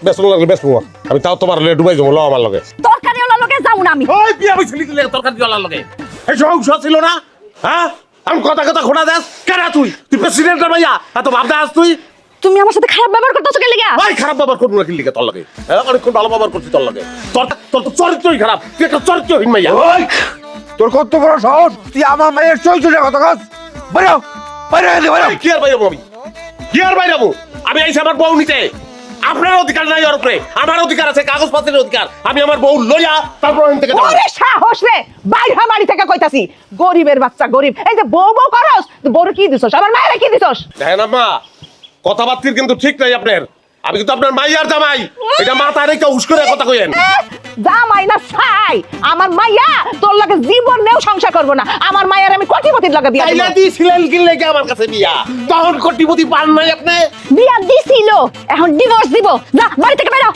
বেসন লাগলে বেসন আমি তাও তোমার লগে ডুবাই যাবো আমার লগে তরকারিওয়ালা লগে যাও না আমি ওই বিয়া বইছিলি কি তরকারি দিওয়ালার লগে এই সংস ছিল না হ্যাঁ আমি কথা কথা খোনা দেস কেন তুই প্রেসিডেন্টের ভাইয়া এত ভাবতে আস তুই তুমি আমার সাথে খারাপ ব্যবহার করতেছো কে লাগা ভাই খারাপ ব্যবহার করবো না কি লিখে তোর লগে অনেকক্ষণ ভালো ব্যবহার করছি তোর লগে তোর তো চরিত্রই খারাপ তুই একটা চরিত্রহীন মাইয়া ওই তোর কত বড় সাহস তুই আমার মায়ের চরিত্রে কথা কস বাইরে বাইরে বাইরে কি আর বাইরাবো আমি কি আর বাইরাবো আমি আইসি আমার বউ নিতে আপনার অধিকার নাই ওর উপরে আমার অধিকার আছে কাগজপত্রের অধিকার আমি আমার বউ লইয়া তারপর এখান থেকে যাবো ওরে সাহস রে বাইরে বাড়ি থেকে কইতাছি গরিবের বাচ্চা গরিব এই যে বউ বউ করস বড় কি দিছস আমার মায়ের কি দিছস দেখেন আম্মা কথাবার্তির কিন্তু ঠিক নাই আপনার আমি কিন্তু আপনার মাইয়ার জামাই এটা মাথা রেখে উস করে কথা কইেন জামাই না ছাই আমার মাইয়া তোর লগে জীবনেও সংসার করব না আমার মায়ের আমি কোটিপতির লগে বিয়া তাইলে দিব দিছিলেন কি লেগে আমার কাছে বিয়া তখন কোটিপতি পান নাই আপনি বিয়া দিছিল এখন ডিভোর্স দিব যা বাড়ি থেকে বেরো